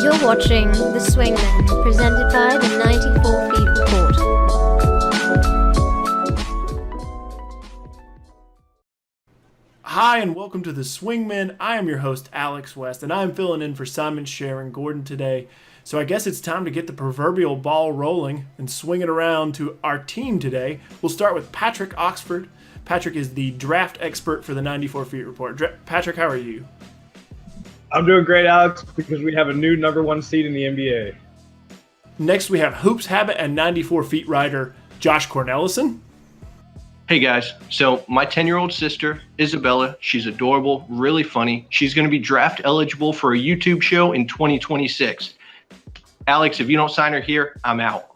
You're watching The Swingmen, presented by the 94 Feet Report. Hi, and welcome to The Swingmen. I am your host, Alex West, and I'm filling in for Simon Sharon Gordon today. So I guess it's time to get the proverbial ball rolling and swing it around to our team today. We'll start with Patrick Oxford. Patrick is the draft expert for the 94 Feet Report. Patrick, how are you? I'm doing great, Alex, because we have a new number one seed in the NBA. Next, we have Hoops Habit and 94 Feet rider Josh Cornelissen. Hey guys, so my 10-year-old sister, Isabella, she's adorable, really funny. She's going to be draft eligible for a YouTube show in 2026. Alex, if you don't sign her here, I'm out.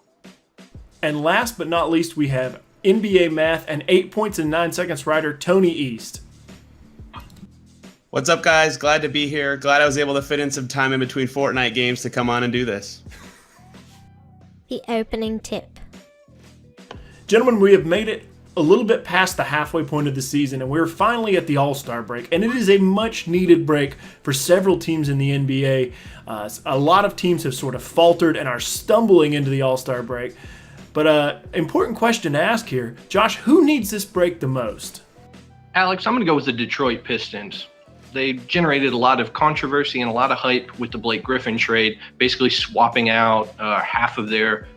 And last but not least, we have NBA math and 8 points in 9 seconds rider Tony East. What's up, guys? Glad to be here. Glad I was able to fit in some time in between Fortnite games to come on and do this. The opening tip. Gentlemen, we have made it a little bit past the halfway point of the season, and we're finally at the All-Star break, and it is a much-needed break for several teams in the NBA. A lot of teams have sort of faltered and are stumbling into the All-Star break. But important question to ask here. Josh, who needs this break the most? Alex, I'm going to go with the Detroit Pistons. They generated a lot of controversy and a lot of hype with the Blake Griffin trade, basically swapping out half of their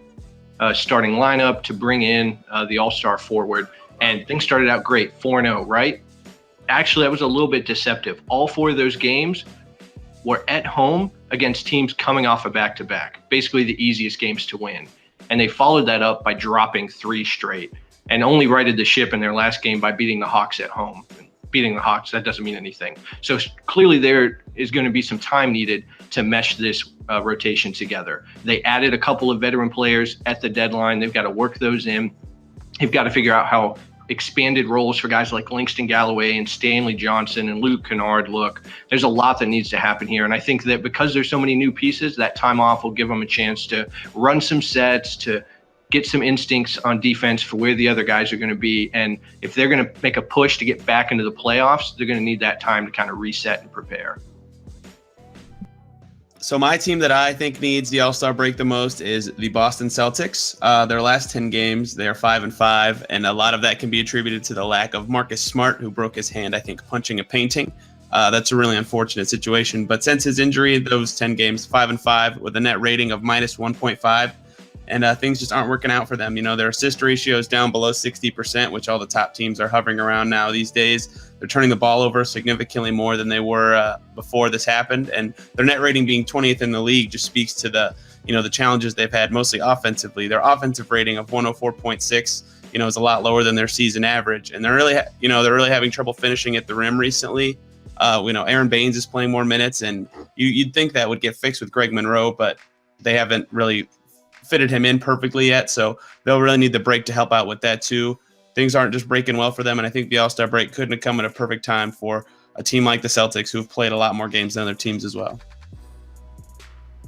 starting lineup to bring in the All-Star forward. And things started out great, 4-0, right? Actually, that was a little bit deceptive. All 4 of those games were at home against teams coming off a back-to-back, basically the easiest games to win. And they followed that up by dropping 3 straight and only righted the ship in their last game by beating the Hawks at home. Beating the Hawks, that doesn't mean anything. So clearly there is going to be some time needed to mesh this rotation together. They added a couple of veteran players at the deadline. They've got to work those in. They've got to figure out how expanded roles for guys like Langston Galloway and Stanley Johnson and Luke Kennard look. There's a lot that needs to happen here. And I think that because there's so many new pieces, that time off will give them a chance to run some sets, to get some instincts on defense for where the other guys are going to be. And if they're going to make a push to get back into the playoffs, they're going to need that time to kind of reset and prepare. So my team that I think needs the All-Star break the most is the Boston Celtics. Their last 10 games, they are 5-5, and a lot of that can be attributed to the lack of Marcus Smart, who broke his hand, I think, punching a painting. That's a really unfortunate situation. But since his injury, those 10 games, 5-5, with a net rating of minus 1.5, and things just aren't working out for them. You know, their assist ratio is down below 60%, which all the top teams are hovering around now these days. They're turning the ball over significantly more than they were before this happened. And their net rating being 20th in the league just speaks to the challenges they've had, mostly offensively. Their offensive rating of 104.6, is a lot lower than their season average. And they're really having trouble finishing at the rim recently. Aaron Baines is playing more minutes, and you'd think that would get fixed with Greg Monroe, but they haven't really fitted him in perfectly yet, so they'll really need the break to help out with that too. Things aren't just breaking well for them, and I think the All-Star break couldn't have come at a perfect time for a team like the Celtics, who've played a lot more games than other teams as well.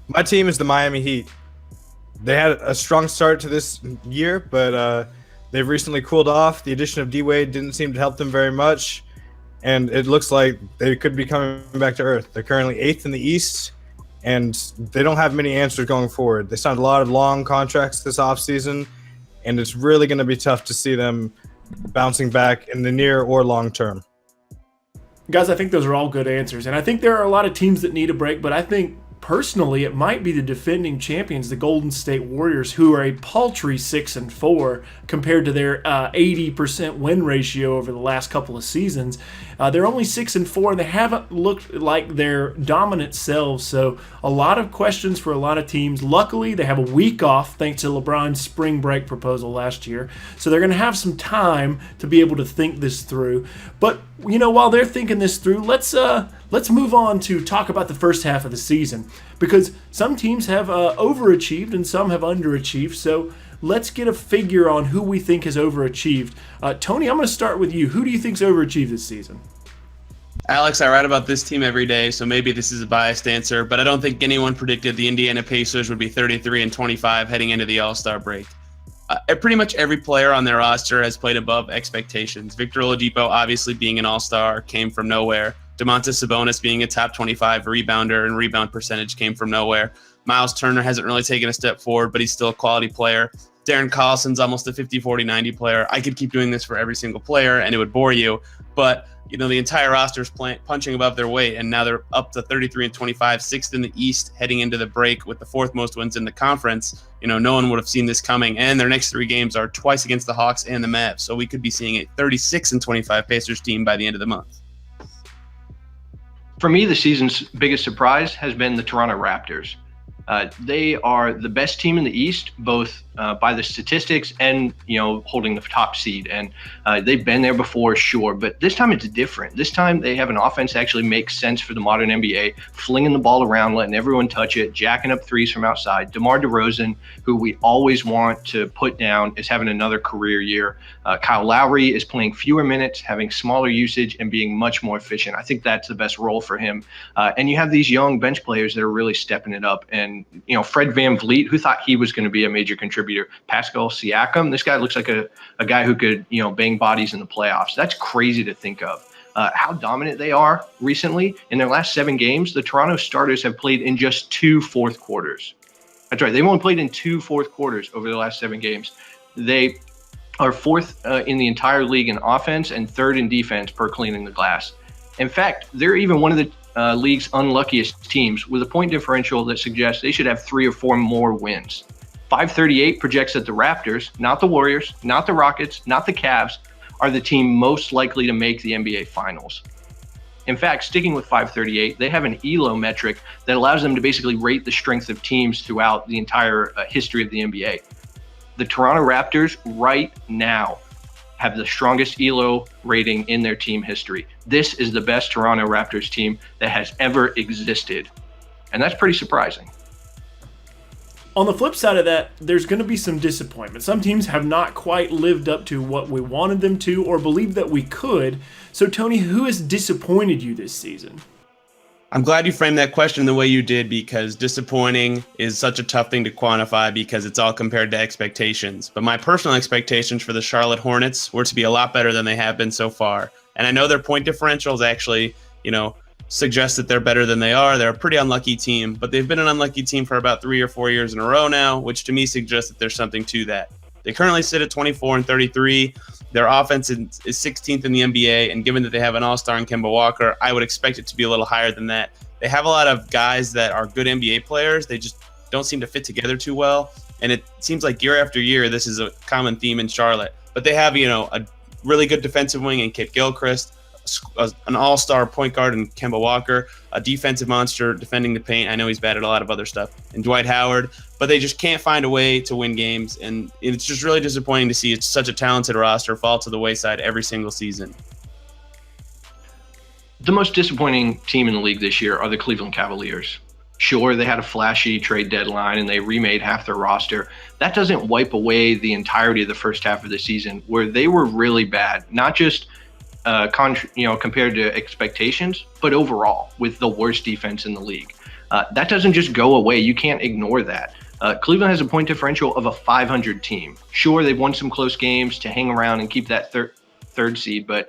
My team is the Miami Heat. They had a strong start to this year, but they've recently cooled off. The addition of D-Wade didn't seem to help them very much, and it looks like they could be coming back to earth. They're currently 8th in the East, and they don't have many answers going forward. They signed a lot of long contracts this offseason, and it's really going to be tough to see them bouncing back in the near or long term. Guys, I think those are all good answers. And I think there are a lot of teams that need a break, but I think personally it might be the defending champions, the Golden State Warriors, who are a paltry 6-4 compared to their 80% win ratio over the last couple of seasons. They're only 6-4, and they haven't looked like their dominant selves. So a lot of questions for a lot of teams. Luckily, they have a week off thanks to LeBron's spring break proposal last year. So they're going to have some time to be able to think this through. But while they're thinking this through, let's move on to talk about the first half of the season, because some teams have overachieved and some have underachieved. So let's get a figure on who we think has overachieved. Tony, I'm going to start with you. Who do you think's overachieved this season? Alex, I write about this team every day, so maybe this is a biased answer, but I don't think anyone predicted the Indiana Pacers would be 33-25 heading into the All-Star break. Pretty much every player on their roster has played above expectations. Victor Oladipo, obviously being an all-star, came from nowhere. Domantas Sabonis being a top 25 rebounder, and rebound percentage came from nowhere. Miles Turner hasn't really taken a step forward, but he's still a quality player. Darren Collison's almost a 50, 40, 90 player. I could keep doing this for every single player, and it would bore you. But, the entire roster is punching above their weight, and now they're up to 33-25, sixth in the East, heading into the break with the fourth most wins in the conference. No one would have seen this coming, and their next 3 games are twice against the Hawks and the Mavs. So we could be seeing a 36-25 Pacers team by the end of the month. For me, the season's biggest surprise has been the Toronto Raptors. They are the best team in the East, both by the statistics and, holding the top seed. And they've been there before, sure, but this time it's different. This time they have an offense that actually makes sense for the modern NBA, flinging the ball around, letting everyone touch it, jacking up threes from outside. DeMar DeRozan, who we always want to put down, is having another career year. Kyle Lowry is playing fewer minutes, having smaller usage, and being much more efficient. I think that's the best role for him. And you have these young bench players that are really stepping it up. And Fred VanVleet, who thought he was going to be a major contributor. Pascal Siakam, this guy looks like a guy who could, bang bodies in the playoffs. That's crazy to think of. How dominant they are recently. In their last 7 games, the Toronto starters have played in just 2 fourth quarters. That's right. They've only played in 2 fourth quarters over the last 7 games. They are 4th in the entire league in offense and 3rd in defense per cleaning the glass. In fact, they're even one of the league's unluckiest teams with a point differential that suggests they should have 3 or 4 more wins. 538 projects that the Raptors, not the Warriors, not the Rockets, not the Cavs, are the team most likely to make the NBA Finals. In fact, sticking with 538, they have an ELO metric that allows them to basically rate the strength of teams throughout the entire history of the NBA. The Toronto Raptors right now have the strongest ELO rating in their team history. This is the best Toronto Raptors team that has ever existed. And that's pretty surprising. On the flip side of that, there's going to be some disappointment. Some teams have not quite lived up to what we wanted them to or believed that we could. So, Tony, who has disappointed you this season? I'm glad you framed that question the way you did, because disappointing is such a tough thing to quantify because it's all compared to expectations. But my personal expectations for the Charlotte Hornets were to be a lot better than they have been so far. And I know their point differentials actually, suggest that they're better than they are. They're a pretty unlucky team, but they've been an unlucky team for about 3 or 4 years in a row now, which to me suggests that there's something to that. They currently sit at 24-33. Their offense is 16th in the NBA, and given that they have an all-star in Kemba Walker, I would expect it to be a little higher than that. They have a lot of guys that are good NBA players. They just don't seem to fit together too well, and it seems like year after year this is a common theme in Charlotte. But they have, a really good defensive wing in Kit Gilchrist, an all-star point guard in Kemba Walker, a defensive monster defending the paint. I know he's bad at a lot of other stuff, and Dwight Howard, but they just can't find a way to win games, and it's just really disappointing to see such a talented roster fall to the wayside every single season. The most disappointing team in the league this year are the Cleveland Cavaliers. Sure, they had a flashy trade deadline and they remade half their roster. That doesn't wipe away the entirety of the first half of the season where they were really bad, not just compared to expectations, but overall with the worst defense in the league. That doesn't just go away. You can't ignore that. Cleveland has a point differential of a 500 team. Sure, they've won some close games to hang around and keep that third seed, but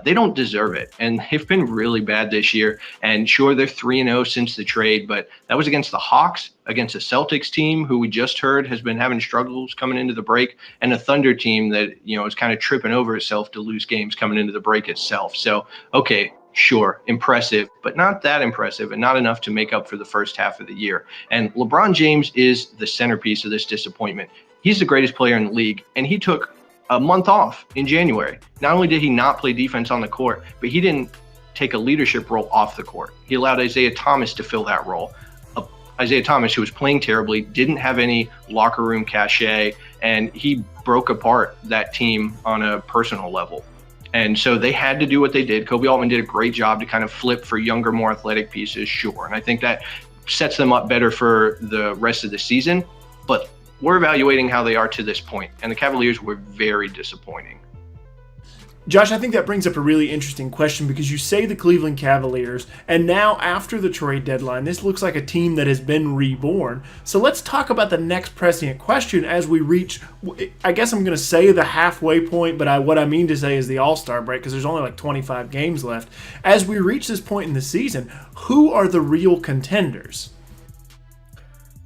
they don't deserve it. And they've been really bad this year. And sure, they're 3-0 since the trade, but that was against the Hawks, against a Celtics team who we just heard has been having struggles coming into the break, and a Thunder team that, is kind of tripping over itself to lose games coming into the break itself. So, okay, sure, impressive, but not that impressive and not enough to make up for the first half of the year. And LeBron James is the centerpiece of this disappointment. He's the greatest player in the league, and he took a month off in January. Not only did he not play defense on the court, but he didn't take a leadership role off the court. He allowed Isaiah Thomas to fill that role. Isaiah Thomas, who was playing terribly, didn't have any locker room cachet, and he broke apart that team on a personal level. And so they had to do what they did. Kobe Altman did a great job to kind of flip for younger, more athletic pieces, sure. And I think that sets them up better for the rest of the season. But we're evaluating how they are to this point, and the Cavaliers were very disappointing. Josh, I think that brings up a really interesting question because you say the Cleveland Cavaliers, and now after the trade deadline, this looks like a team that has been reborn. So let's talk about the next prescient question as we reach, I guess I'm going to say the halfway point, but what I mean to say is the All-Star break because there's only like 25 games left. As we reach this point in the season, who are the real contenders?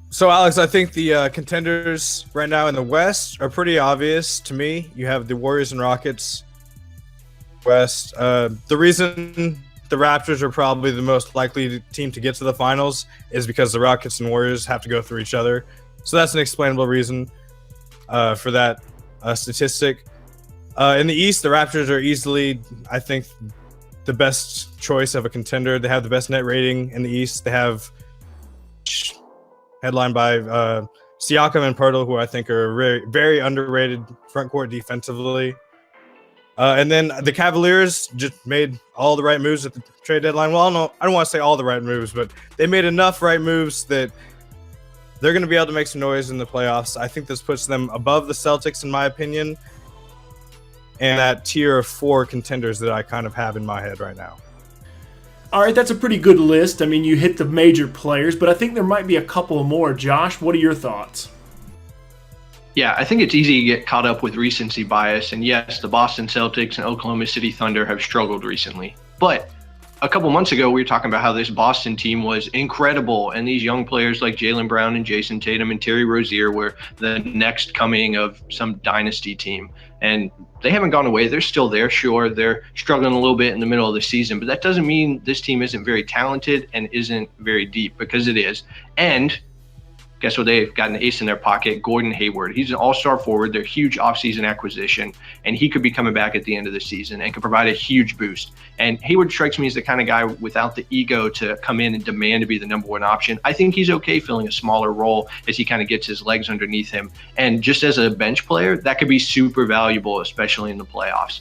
So, Alex, I think the contenders right now in the West are pretty obvious to me. You have the Warriors and Rockets West. The reason the Raptors are probably the most likely team to get to the finals is because the Rockets and Warriors have to go through each other. So that's an explainable reason for that statistic. In the East, the Raptors are easily, I think, the best choice of a contender. They have the best net rating in the East. They have headlined by Siakam and Poeltl, who I think are very, very underrated front court defensively. And then the Cavaliers just made all the right moves at the trade deadline. Well, no, I don't want to say all the right moves, but they made enough right moves that they're going to be able to make some noise in the playoffs. I think this puts them above the Celtics, in my opinion, and that tier of 4 contenders that I kind of have in my head right now. All right, that's a pretty good list. I mean, you hit the major players, but I think there might be a couple more. Josh, what are your thoughts? Yeah, I think it's easy to get caught up with recency bias. And yes, the Boston Celtics and Oklahoma City Thunder have struggled recently. But a couple months ago, we were talking about how this Boston team was incredible. And these young players like Jaylen Brown and Jason Tatum and Terry Rozier were the next coming of some dynasty team. And they haven't gone away. They're still there. Sure, they're struggling a little bit in the middle of the season. But that doesn't mean this team isn't very talented and isn't very deep, because it is. And guess what? They've got an ace in their pocket, Gordon Hayward. He's an all-star forward. They're a huge offseason acquisition, and he could be coming back at the end of the season and could provide a huge boost. And Hayward strikes me as the kind of guy without the ego to come in and demand to be the number one option. I think he's okay filling a smaller role as he kind of gets his legs underneath him. And just as a bench player, that could be super valuable, especially in the playoffs.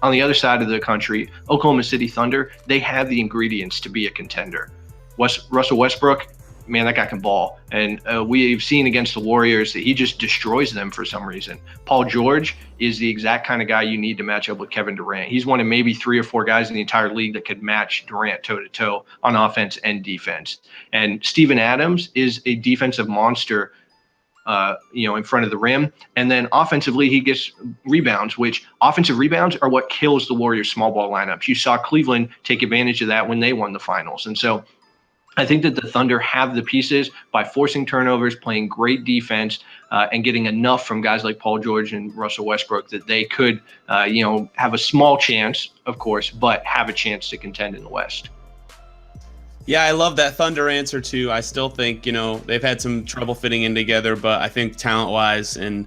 On the other side of the country, Oklahoma City Thunder, they have the ingredients to be a contender. Russell Westbrook, man, that guy can ball. And we've seen against the Warriors that he just destroys them for some reason. Paul George is the exact kind of guy you need to match up with Kevin Durant. He's one of maybe 3 or 4 guys in the entire league that could match Durant toe-to-toe on offense and defense. And Steven Adams is a defensive monster, in front of the rim. And then offensively, he gets rebounds, which offensive rebounds are what kills the Warriors' small ball lineups. You saw Cleveland take advantage of that when they won the finals. And so I think that the Thunder have the pieces by forcing turnovers, playing great defense, and getting enough from guys like Paul George and Russell Westbrook that they could, have a small chance, of course, but have a chance to contend in the West. Yeah, I love that Thunder answer too. I still think, they've had some trouble fitting in together, but I think talent-wise and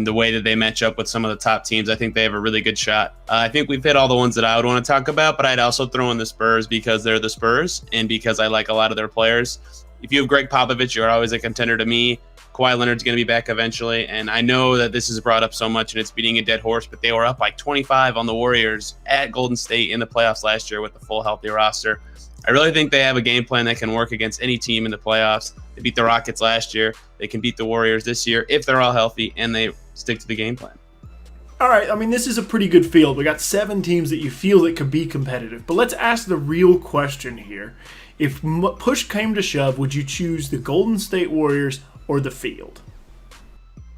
the way that they match up with some of the top teams, I think they have a really good shot. I think we've hit all the ones that I would want to talk about, but I'd also throw in the Spurs because they're the Spurs and because I like a lot of their players. If you have Greg Popovich, you're always a contender to me. Kawhi Leonard's going to be back eventually, and I know that this is brought up so much and it's beating a dead horse, but they were up like 25 on the Warriors at Golden State in the playoffs last year with the full healthy roster. I really think they have a game plan that can work against any team in the playoffs. They beat the Rockets last year. They can beat the Warriors this year if they're all healthy and they stick to the game plan. All right, I mean, this is a pretty good field. We got 7 teams that you feel that could be competitive. But let's ask the real question here. If push came to shove, would you choose the Golden State Warriors or the field?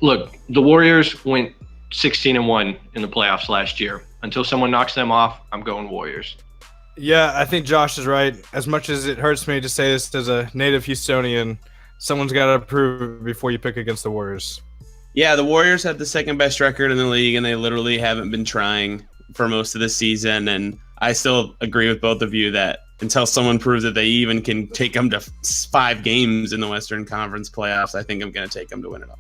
Look, the Warriors went 16-1 in the playoffs last year. Until someone knocks them off, I'm going Warriors. Yeah, I think Josh is right. As much as it hurts me to say this as a native Houstonian, someone's got to prove it before you pick against the Warriors. Yeah, the Warriors have the second best record in the league, and they literally haven't been trying for most of the season. And I still agree with both of you that until someone proves that they even can take them to 5 games in the Western Conference playoffs, I think I'm going to take them to win it all.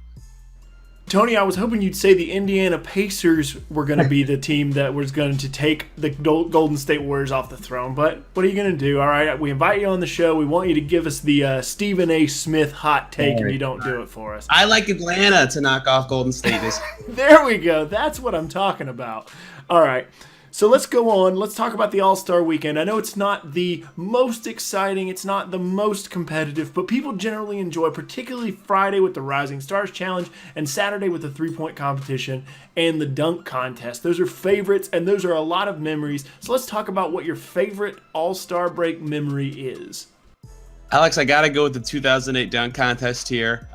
Tony, I was hoping you'd say the Indiana Pacers were going to be the team that was going to take the Golden State Warriors off the throne, but what are you going to do? All right, we invite you on the show. We want you to give us the Stephen A. Smith hot take, and you don't do it for us. I like Atlanta to knock off Golden State this There we go. That's what I'm talking about. All right. So let's go on. Let's talk about the All-Star Weekend. I know it's not the most exciting, it's not the most competitive, but people generally enjoy, particularly Friday with the Rising Stars Challenge and Saturday with the three-point competition and the dunk contest. Those are favorites, and those are a lot of memories. So let's talk about what your favorite All-Star break memory is. Alex, I got to go with the 2008 dunk contest here.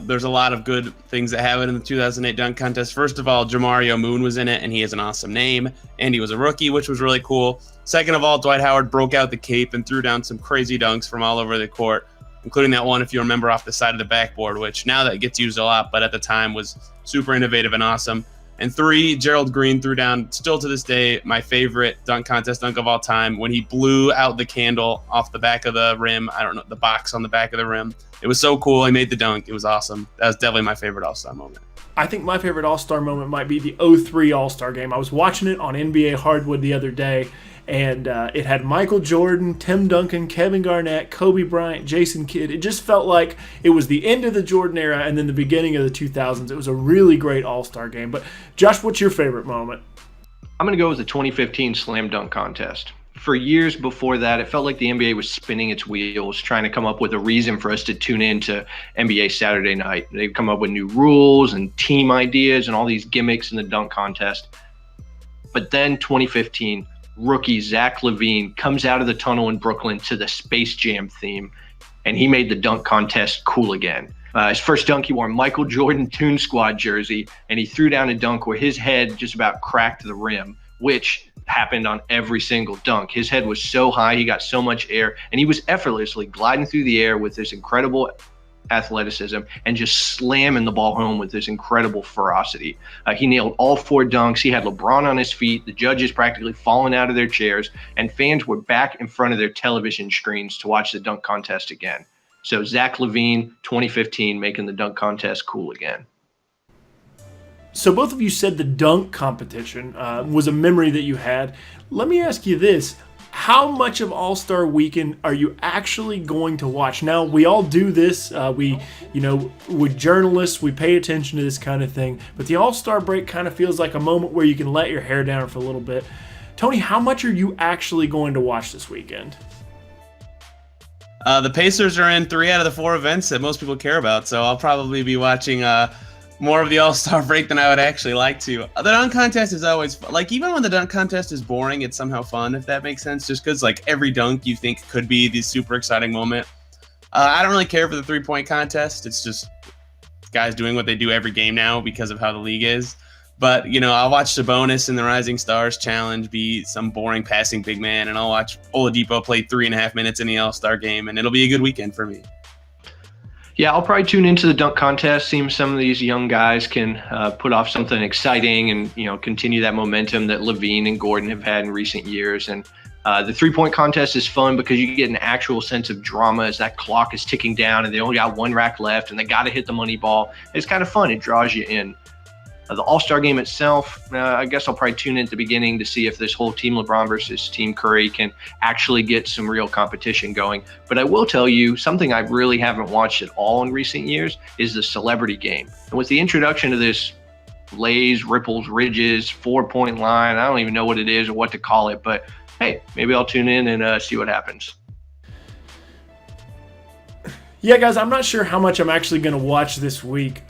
There's a lot of good things that happened in the 2008 dunk contest. First of all, Jamario Moon was in it, and he has an awesome name, and he was a rookie, which was really cool. Second of all, Dwight Howard broke out the cape and threw down some crazy dunks from all over the court, including that one, if you remember, off the side of the backboard, which now that gets used a lot, but at the time was super innovative and awesome. And 3, Gerald Green threw down, still to this day, my favorite dunk contest dunk of all time, when he blew out the candle off the back of the rim. I don't know, the box on the back of the rim. It was so cool. He made the dunk. It was awesome. That was definitely my favorite All-Star moment. I think my favorite All-Star moment might be the 2003 All-Star game. I was watching it on NBA Hardwood the other day, and it had Michael Jordan, Tim Duncan, Kevin Garnett, Kobe Bryant, Jason Kidd. It just felt like it was the end of the Jordan era and then the beginning of the 2000s. It was a really great All-Star game. But Josh, what's your favorite moment? I'm going to go with the 2015 Slam Dunk Contest. For years before that, it felt like the NBA was spinning its wheels, trying to come up with a reason for us to tune in to NBA Saturday night. They'd come up with new rules and team ideas and all these gimmicks in the dunk contest. But then 2015, rookie Zach LaVine comes out of the tunnel in Brooklyn to the Space Jam theme, and he made the dunk contest cool again. His first dunk, he wore a Michael Jordan Toon Squad jersey, and he threw down a dunk where his head just about cracked the rim, which happened on every single dunk. His head was so high, he got so much air, and he was effortlessly gliding through the air with this incredible athleticism and just slamming the ball home with this incredible ferocity. He nailed all 4 dunks. He had LeBron on his feet, the judges practically falling out of their chairs, and fans were back in front of their television screens to watch the dunk contest again. So Zach LaVine, 2015, making the dunk contest cool again. So both of you said the dunk competition was a memory that you had. Let me ask you this. How much of All-Star Weekend are you actually going to watch? Now, we all do this. We're journalists. We pay attention to this kind of thing. But the All-Star break kind of feels like a moment where you can let your hair down for a little bit. Tony, how much are you actually going to watch this weekend? The Pacers are in 3 out of the 4 events that most people care about, so I'll probably be watching more of the All-Star break than I would actually like to. The dunk contest is always fun. Like, even when the dunk contest is boring, it's somehow fun, if that makes sense, just because like every dunk you think could be the super exciting moment. I don't really care for the three-point contest. It's just guys doing what they do every game now because of how the league is. But, I'll watch Sabonis in the Rising Stars Challenge be some boring passing big man, and I'll watch Oladipo play 3.5 minutes in the All-Star game, and it'll be a good weekend for me. Yeah, I'll probably tune into the dunk contest, see if some of these young guys can put off something exciting and, continue that momentum that LaVine and Gordon have had in recent years. And the three-point contest is fun because you get an actual sense of drama as that clock is ticking down and they only got 1 rack left and they got to hit the money ball. It's kind of fun. It draws you in. The All-Star game itself, I guess I'll probably tune in at the beginning to see if this whole Team LeBron versus Team Curry can actually get some real competition going. But I will tell you, something I really haven't watched at all in recent years is the celebrity game. And with the introduction of this lays, ripples, ridges, 4-point line, I don't even know what it is or what to call it, but hey, maybe I'll tune in and see what happens. Yeah, guys, I'm not sure how much I'm actually going to watch this week.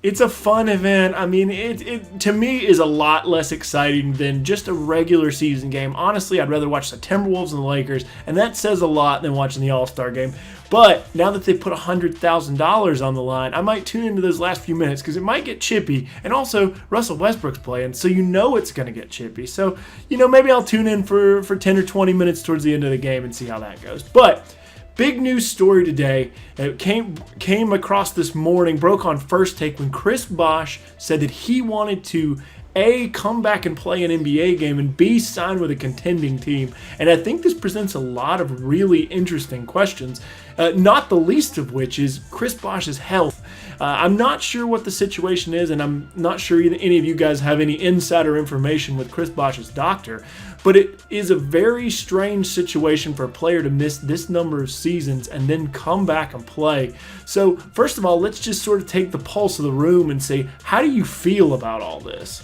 It's a fun event. I mean, it to me is a lot less exciting than just a regular season game. Honestly, I'd rather watch the Timberwolves and the Lakers, and that says a lot than watching the All-Star game. But now that they put $100,000 on the line, I might tune into those last few minutes because it might get chippy. And also, Russell Westbrook's playing, so it's going to get chippy. So, maybe I'll tune in for 10 or 20 minutes towards the end of the game and see how that goes. But big news story today. It came across this morning, broke on First Take when Chris Bosh said that he wanted to A, come back and play an NBA game, and B, sign with a contending team. And I think this presents a lot of really interesting questions, not the least of which is Chris Bosh's health. I'm not sure what the situation is, and I'm not sure any of you guys have any insider information with Chris Bosh's doctor, but it is a very strange situation for a player to miss this number of seasons and then come back and play. So first of all, let's just sort of take the pulse of the room and say, how do you feel about all this?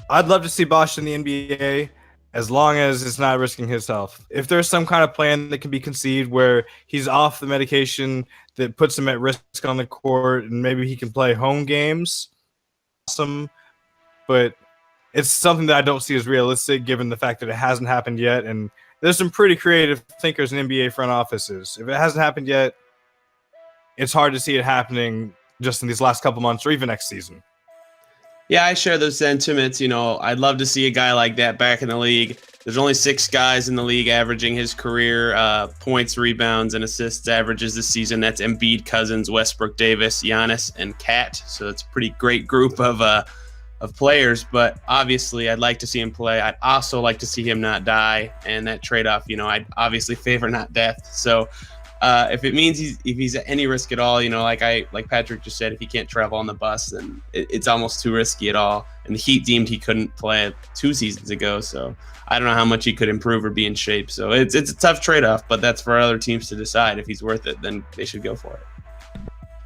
I'd love to see Bosh in the NBA. as long as it's not risking his health. If there's some kind of plan that can be conceived where he's off the medication that puts him at risk on the court and maybe he can play home games, awesome. But it's something that I don't see as realistic given the fact that it hasn't happened yet. And there's some pretty creative thinkers in NBA front offices. If it hasn't happened yet, it's hard to see it happening just in these last couple months or even next season. Yeah, I share those sentiments. I'd love to see a guy like that back in the league. There's only 6 guys in the league averaging his career points, rebounds, and assists averages this season. That's Embiid, Cousins, Westbrook, Davis, Giannis, and Kat. So it's a pretty great group of players. But obviously, I'd like to see him play. I'd also like to see him not die. And that trade-off, I'd obviously favor not death. So if it means if he's at any risk at all, like Patrick just said, if he can't travel on the bus, then it's almost too risky at all. And the Heat deemed he couldn't play 2 seasons ago, so I don't know how much he could improve or be in shape. So it's a tough trade-off, but that's for other teams to decide. If he's worth it, then they should go for it.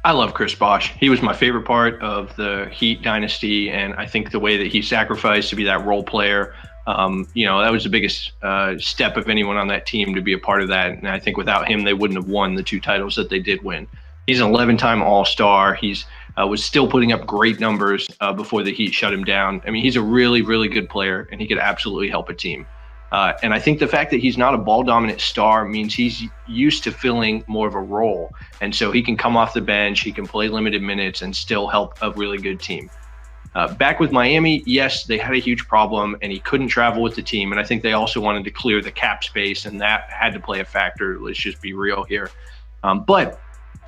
I love Chris Bosh. He was my favorite part of the Heat dynasty, and I think the way that he sacrificed to be that role player, that was the biggest step of anyone on that team to be a part of that. And I think without him, they wouldn't have won the 2 titles that they did win. He's an 11-time All-Star. He's was still putting up great numbers before the Heat shut him down. I mean, he's a really, really good player, and he could absolutely help a team. And I think the fact that he's not a ball-dominant star means he's used to filling more of a role. And so he can come off the bench, he can play limited minutes, and still help a really good team. Back with Miami, yes, they had a huge problem, and he couldn't travel with the team. And I think they also wanted to clear the cap space, and that had to play a factor. Let's just be real here. But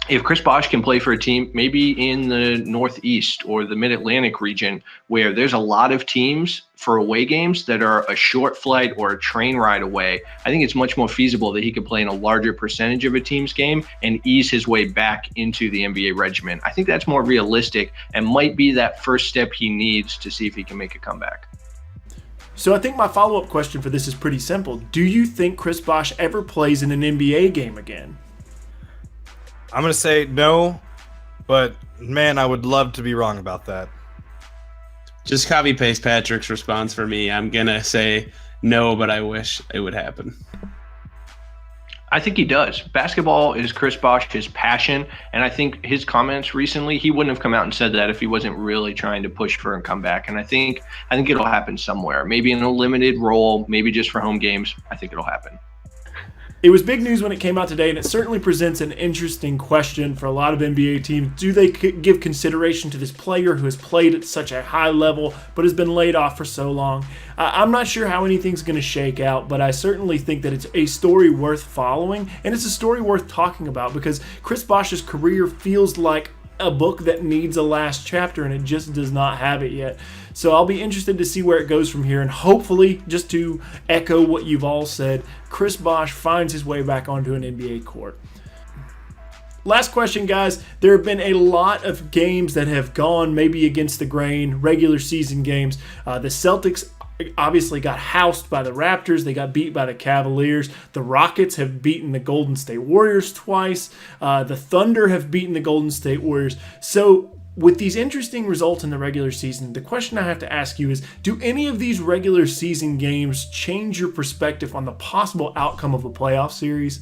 if Chris Bosh can play for a team, maybe in the Northeast or the Mid-Atlantic region, where there's a lot of teams for away games that are a short flight or a train ride away, I think it's much more feasible that he could play in a larger percentage of a team's game and ease his way back into the NBA regimen. I think that's more realistic and might be that first step he needs to see if he can make a comeback. So I think my follow-up question for this is pretty simple. Do you think Chris Bosh ever plays in an NBA game again? I'm going to say no, but man, I would love to be wrong about that. Just copy paste Patrick's response for me. I'm going to say no, but I wish it would happen. I think he does. Basketball is Chris Bosh's passion, and I think his comments recently, he wouldn't have come out and said that if he wasn't really trying to push for a comeback. And I think it'll happen somewhere, maybe in a limited role, maybe just for home games. I think it'll happen. It was big news when it came out today, and it certainly presents an interesting question for a lot of NBA teams. Do they give consideration to this player who has played at such a high level but has been laid off for so long? I'm not sure how anything's going to shake out, but I certainly think that it's a story worth following, and it's a story worth talking about because Chris Bosh's career feels like a book that needs a last chapter, and it just does not have it yet. So I'll be interested to see where it goes from here, and hopefully, just to echo what you've all said, Chris Bosh finds his way back onto an NBA court. Last question, guys. There have been a lot of games that have gone maybe against the grain, regular season games. The Celtics obviously got housed by the Raptors. They got beat by the Cavaliers. The Rockets have beaten the Golden State Warriors twice. The Thunder have beaten the Golden State Warriors. So with these interesting results in the regular season, the question I have to ask you is, do any of these regular season games change your perspective on the possible outcome of a playoff series?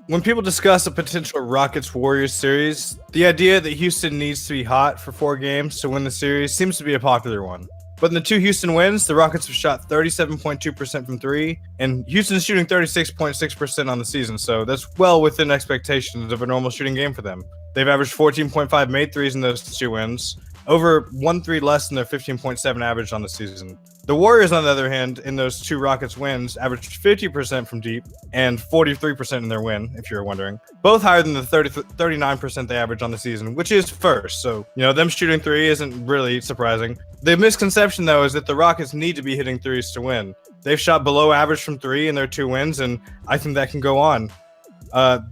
When people discuss a potential Rockets-Warriors series, the idea that Houston needs to be hot for 4 games to win the series seems to be a popular one. But in the 2 Houston wins, the Rockets have shot 37.2% from 3, and Houston's shooting 36.6% on the season, so that's well within expectations of a normal shooting game for them. They've averaged 14.5 made threes in those 2 wins, over 1 3 less than their 15.7 average on the season. The Warriors, on the other hand, in those 2 Rockets wins, averaged 50% from deep and 43% in their win, if you're wondering. Both higher than the 39% they average on the season, which is first. So, them shooting 3 isn't really surprising. The misconception, though, is that the Rockets need to be hitting 3s to win. They've shot below average from 3 in their 2 wins, and I think that can go on.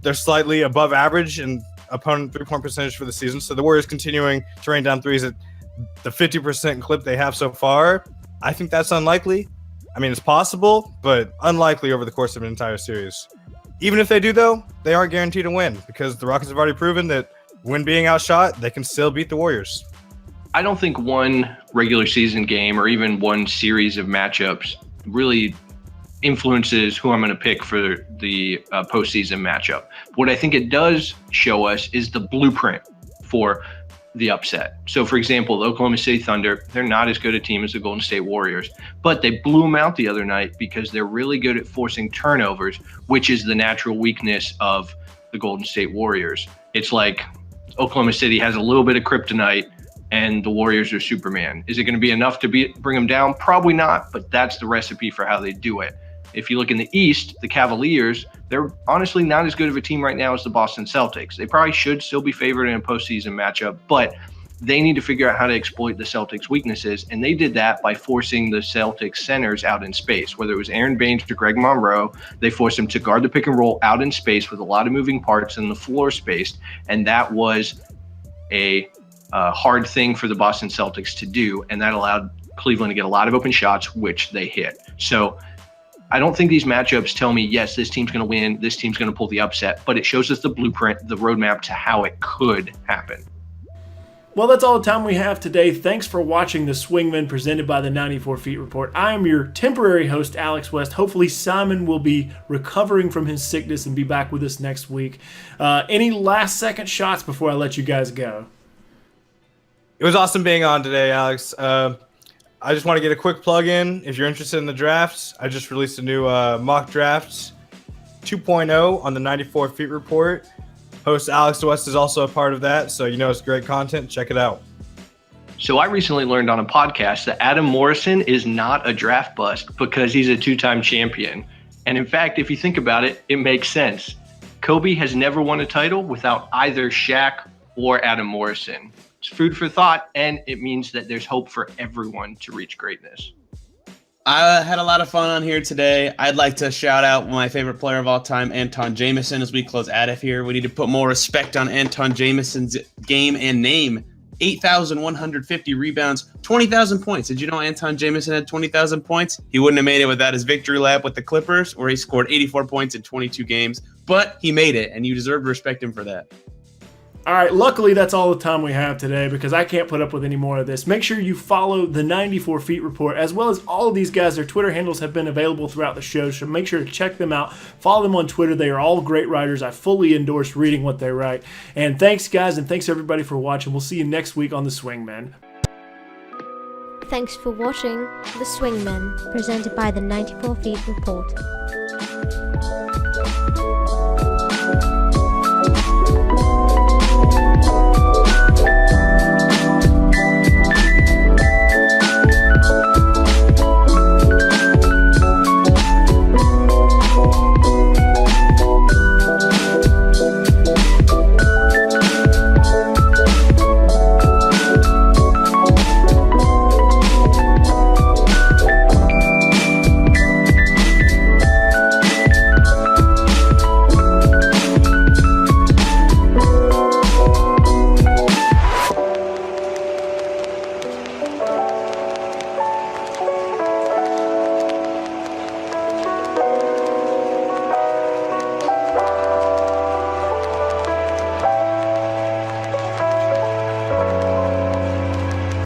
They're slightly above average in opponent 3-point percentage for the season, so the Warriors continuing to rain down 3s at the 50% clip they have so far. I think that's unlikely. I mean, it's possible, but unlikely over the course of an entire series. Even if they do, though, they aren't guaranteed to win because the Rockets have already proven that when being outshot, they can still beat the Warriors. I don't think one regular season game or even one series of matchups really influences who I'm going to pick for the postseason matchup. What I think it does show us is the blueprint for the upset. So, for example, the Oklahoma City Thunder, they're not as good a team as the Golden State Warriors, but they blew them out the other night because they're really good at forcing turnovers, which is the natural weakness of the Golden State Warriors. It's like Oklahoma City has a little bit of kryptonite and the Warriors are Superman. Is it going to be enough to bring them down? Probably not, but that's the recipe for how they do it. If you look in the East, the Cavaliers, they're honestly not as good of a team right now as the Boston Celtics. They probably should still be favored in a postseason matchup, but they need to figure out how to exploit the Celtics' weaknesses, and they did that by forcing the Celtics centers out in space. Whether it was Aaron Baines or Greg Monroe, they forced them to guard the pick and roll out in space with a lot of moving parts and the floor spaced, and that was a hard thing for the Boston Celtics to do, and that allowed Cleveland to get a lot of open shots, which they hit. So I don't think these matchups tell me, yes, this team's going to win, this team's going to pull the upset, but it shows us the blueprint, the roadmap to how it could happen. Well, that's all the time we have today. Thanks for watching the Swingmen presented by the 94 Feet Report. I am your temporary host, Alex West. Hopefully Simon will be recovering from his sickness and be back with us next week. Any last-second shots before I let you guys go? It was awesome being on today, Alex. I just want to get a quick plug in. If you're interested in the drafts, I just released a new mock drafts 2.0 on the 94 Feet Report. Host Alex West is also a part of that, so it's great content. Check it out. So I recently learned on a podcast that Adam Morrison is not a draft bust because he's a two-time champion. And in fact, if you think about it, it makes sense. Kobe has never won a title without either Shaq or Adam Morrison. It's food for thought, and it means that there's hope for everyone to reach greatness. I had a lot of fun on here today. I'd like to shout out my favorite player of all time, Anton Jamison, as we close out of here. We need to put more respect on Anton Jamison's game and name. 8,150 rebounds, 20,000 points. Did you know Anton Jamison had 20,000 points? He wouldn't have made it without his victory lap with the Clippers, where he scored 84 points in 22 games. But he made it, and you deserve to respect him for that. All right, luckily that's all the time we have today because I can't put up with any more of this. Make sure you follow the 94 Feet Report as well as all of these guys. Their Twitter handles have been available throughout the show, so make sure to check them out. Follow them on Twitter. They are all great writers. I fully endorse reading what they write. And thanks, guys, and thanks everybody for watching. We'll see you next week on The Swingmen. Thanks for watching The Swingmen, presented by the 94 Feet Report.